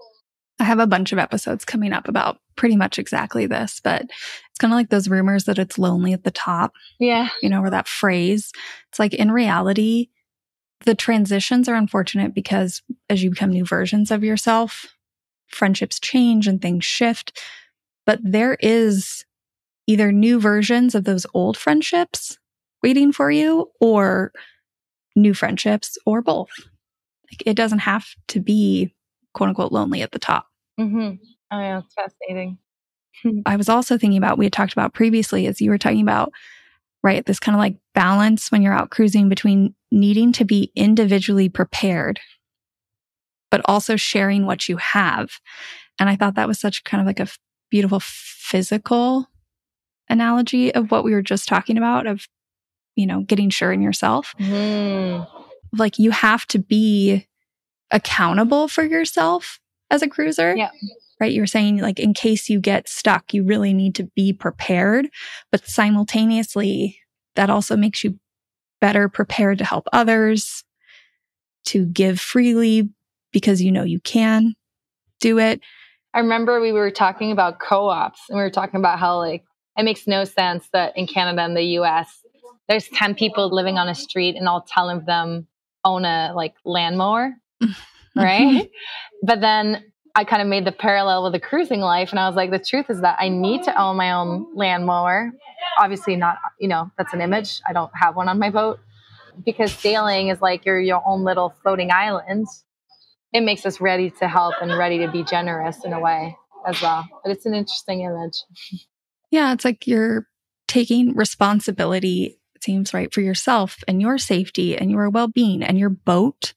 I have a bunch of episodes coming up about pretty much exactly this, but it's kind of like those rumors that it's lonely at the top. Yeah. You know, or that phrase. It's like, in reality, the transitions are unfortunate because as you become new versions of yourself, friendships change and things shift. But there is either new versions of those old friendships waiting for you, or new friendships, or both. Like, it doesn't have to be quote unquote lonely at the top. Oh yeah, it's fascinating. I was also thinking about, we had talked about previously, as you were talking about, right, this kind of like balance when you're out cruising between needing to be individually prepared, but also sharing what you have. And I thought that was such kind of like a beautiful physical analogy of what we were just talking about, of, you know, getting sure in yourself. Like, you have to be accountable for yourself as a cruiser. Yeah. Right? You're saying, like, in case you get stuck, you really need to be prepared. But simultaneously, that also makes you better prepared to help others, to give freely because you know you can do it. I remember we were talking about co-ops, and we were talking about how, like, it makes no sense that in Canada and the US, there's 10 people living on a street and all 10 of them own a like lawnmower, right? But then I kind of made the parallel with the cruising life, and I was like, the truth is that I need to own my own lawnmower. Obviously not, you know, that's an image. I don't have one on my boat, because sailing is like you're your own little floating island. It makes us ready to help and ready to be generous in a way as well. But it's an interesting image. Yeah, it's like you're taking responsibility, it seems, right, for yourself and your safety and your well-being and your boat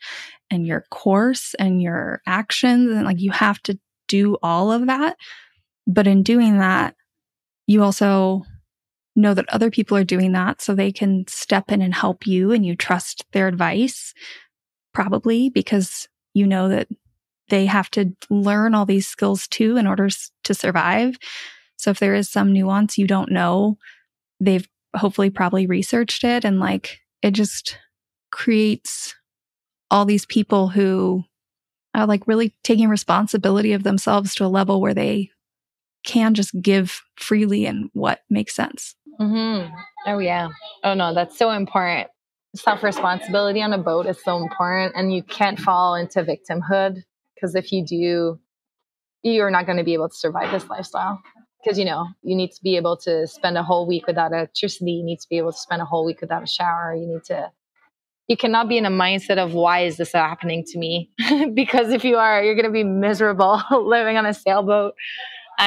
and your course and your actions. And like, you have to do all of that. But in doing that, you also know that other people are doing that, so they can step in and help you, and you trust their advice, probably because you know that they have to learn all these skills too in order to survive. So if there is some nuance you don't know, they've hopefully probably researched it, and like, it just creates all these people who are like really taking responsibility of themselves to a level where they can just give freely in what makes sense. Oh yeah. Oh no, that's so important. Self-responsibility on a boat is so important, and you can't fall into victimhood, because if you do, you're not going to be able to survive this lifestyle. Because, you know, you need to be able to spend a whole week without electricity. You need to be able to spend a whole week without a shower. You cannot be in a mindset of, why is this happening to me? Because if you are, you're going to be miserable living on a sailboat.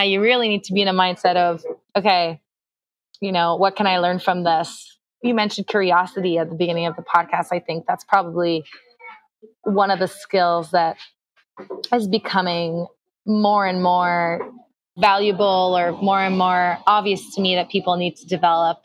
You really need to be in a mindset of, okay, you know, what can I learn from this? You mentioned curiosity at the beginning of the podcast. I think that's probably one of the skills that is becoming more and more valuable or more and more obvious to me that people need to develop,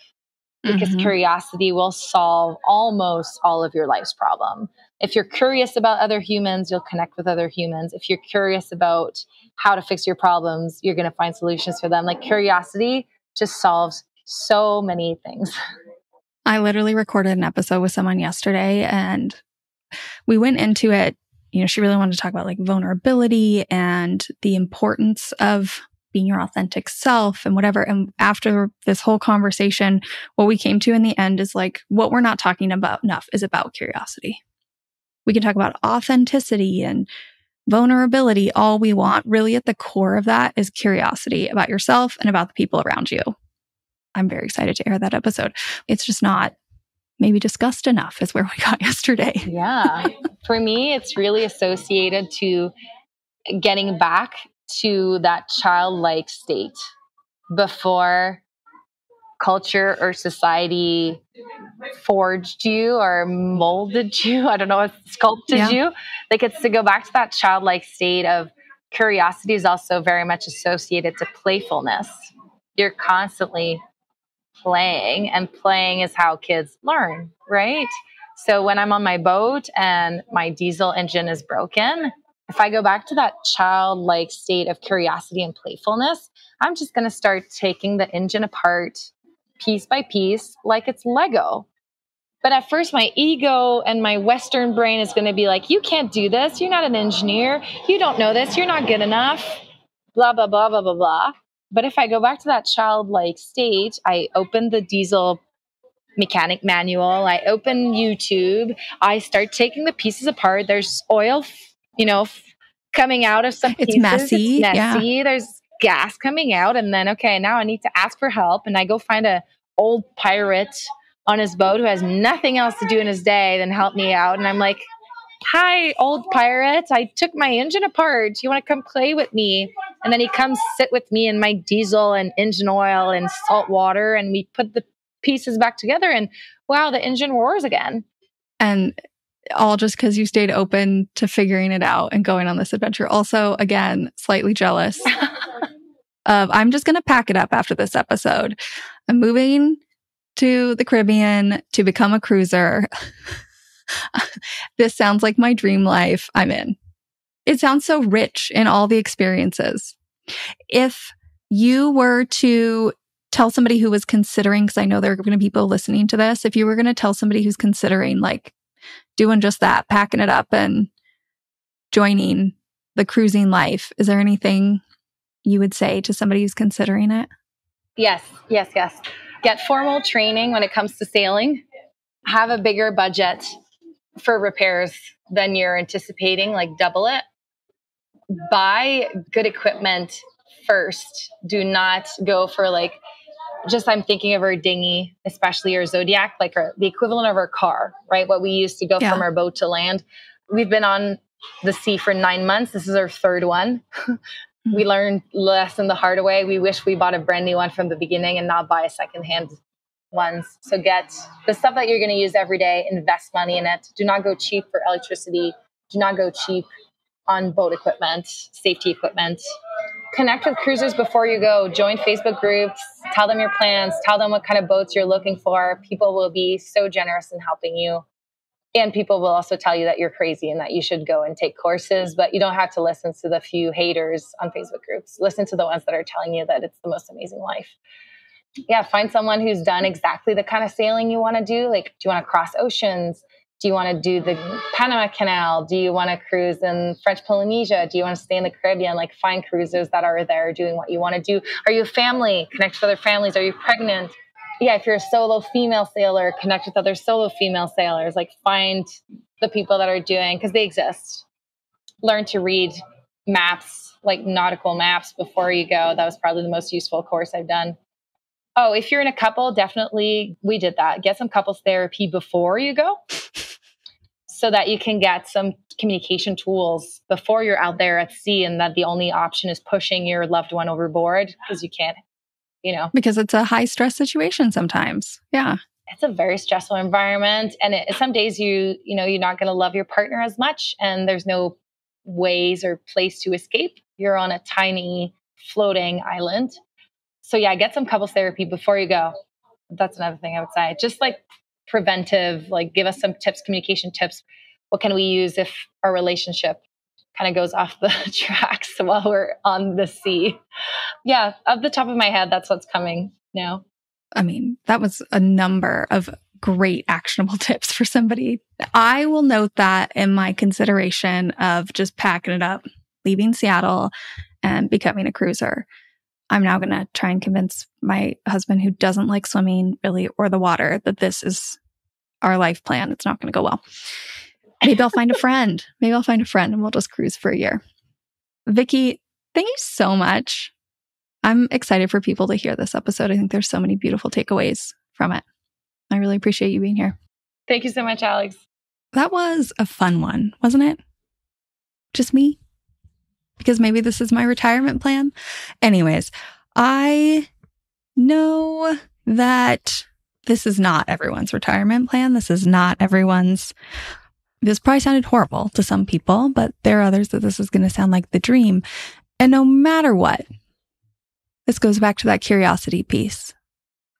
because curiosity will solve almost all of your life's problem. If you're curious about other humans, you'll connect with other humans. If you're curious about how to fix your problems, you're going to find solutions for them. Like, curiosity just solves so many things. I literally recorded an episode with someone yesterday, and we went into it. You know, she really wanted to talk about like vulnerability and the importance of being your authentic self and whatever. And after this whole conversation, what we came to in the end is like, what we're not talking about enough is about curiosity. We can talk about authenticity and vulnerability all we want. Really, at the core of that is curiosity about yourself and about the people around you. I'm very excited to air that episode. It's just not maybe discussed enough is where we got yesterday. Yeah. For me, it's really associated to getting back to that childlike state before culture or society forged you or molded you. I don't know, sculpted you. Like, it's to go back to that childlike state of curiosity is also very much associated to playfulness. You're constantly playing, and playing is how kids learn, right? So when I'm on my boat and my diesel engine is broken, if I go back to that childlike state of curiosity and playfulness, I'm just going to start taking the engine apart piece by piece like it's Lego. But at first, my ego and my Western brain is going to be like, you can't do this. You're not an engineer. You don't know this. You're not good enough. Blah, blah, blah, blah, blah, blah. But if I go back to that childlike state, I open the diesel mechanic manual, I open YouTube, I start taking the pieces apart. There's oil, coming out of some pieces. It's messy. Yeah. There's gas coming out. And then, okay, now I need to ask for help. And I go find a old pirate on his boat who has nothing else to do in his day than help me out. And I'm like, hi, old pirate. I took my engine apart. Do you want to come play with me? And then he comes sit with me in my diesel and engine oil and salt water. And we put the pieces back together. And wow, the engine roars again. And all just because you stayed open to figuring it out and going on this adventure. Also, again, slightly jealous of, I'm just going to pack it up after this episode. I'm moving to the Caribbean to become a cruiser. This sounds like my dream life. I'm in. It sounds so rich in all the experiences. If you were to tell somebody who was considering, because I know there are going to be people listening to this, if you were going to tell somebody who's considering like doing just that, packing it up and joining the cruising life, is there anything you would say to somebody who's considering it? Yes. Get formal training when it comes to sailing. Have a bigger budget for repairs than you're anticipating, like double it. Buy good equipment first. Do not go for like, I'm thinking of our dinghy, especially our Zodiac, like the equivalent of our car, right? What we used to go from our boat to land. We've been on the sea for 9 months. This is our third one. We learned lesson the hard way. We wish we bought a brand new one from the beginning and not buy a secondhand ones. So get the stuff that you're going to use every day, invest money in it. Do not go cheap for electricity. Do not go cheap on boat equipment, safety equipment. Connect with cruisers before you go. Join Facebook groups. Tell them your plans. Tell them what kind of boats you're looking for. People will be so generous in helping you. And people will also tell you that you're crazy and that you should go and take courses, but you don't have to listen to the few haters on Facebook groups. Listen to the ones that are telling you that it's the most amazing life. Yeah, find someone who's done exactly the kind of sailing you want to do. Like, do you want to cross oceans? Do you want to do the Panama Canal? Do you want to cruise in French Polynesia? Do you want to stay in the Caribbean? Like, find cruisers that are there doing what you want to do. Are you a family? Connect with other families. Are you pregnant? Yeah, if you're a solo female sailor, connect with other solo female sailors. Like, find the people that are doing, because they exist. Learn to read maps, like nautical maps, before you go. That was probably the most useful course I've done. Oh, if you're in a couple, definitely, we did that. Get some couples therapy before you go so that you can get some communication tools before you're out there at sea, and that the only option is pushing your loved one overboard because you can't, Because it's a high stress situation sometimes. Yeah. it's a very stressful environment. And some days you're not going to love your partner as much, and there's no ways or place to escape. You're on a tiny floating island. So yeah, get some couples therapy before you go. That's another thing I would say. Just like preventive, like give us some tips, communication tips. What can we use if our relationship kind of goes off the tracks while we're on the sea? Yeah, off the top of my head, that's what's coming now. I mean, that was a number of great actionable tips for somebody. I will note that in my consideration of just packing it up, leaving Seattle and becoming a cruiser. I'm now going to try and convince my husband, who doesn't like swimming really or the water, that this is our life plan. It's not going to go well. Maybe I'll find a friend. And we'll just cruise for a year. Vickie, thank you so much. I'm excited for people to hear this episode. I think there's so many beautiful takeaways from it. I really appreciate you being here. Thank you so much, Alex. That was a fun one, wasn't it? Just me? Because maybe this is my retirement plan. Anyways, I know that this is not everyone's retirement plan. This probably sounded horrible to some people, but there are others that this is going to sound like the dream. And no matter what, this goes back to that curiosity piece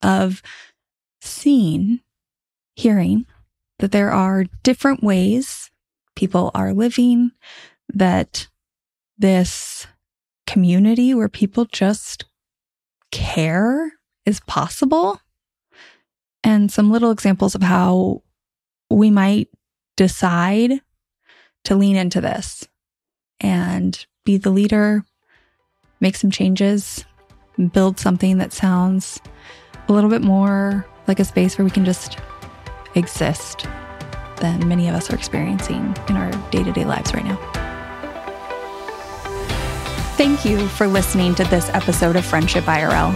of hearing that there are different ways people are living, that this community where people just care is possible, and some little examples of how we might decide to lean into this and be the leader, make some changes, build something that sounds a little bit more like a space where we can just exist than many of us are experiencing in our day-to-day lives right now. Thank you for listening to this episode of Friendship IRL.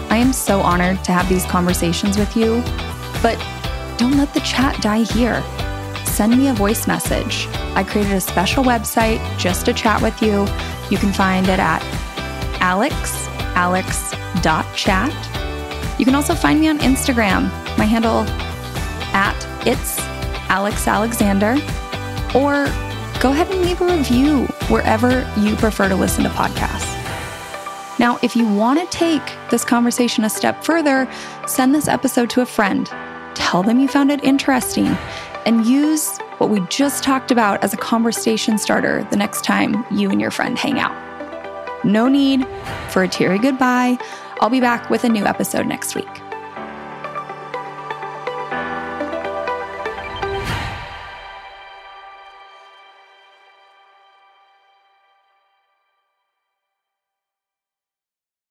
I am so honored to have these conversations with you, but don't let the chat die here. Send me a voice message. I created a special website just to chat with you. You can find it at alex.chat. You can also find me on Instagram. My handle @itsAlexAlexander, or go ahead and leave a review wherever you prefer to listen to podcasts. Now, if you want to take this conversation a step further, send this episode to a friend. Tell them you found it interesting, and use what we just talked about as a conversation starter the next time you and your friend hang out. No need for a teary goodbye. I'll be back with a new episode next week.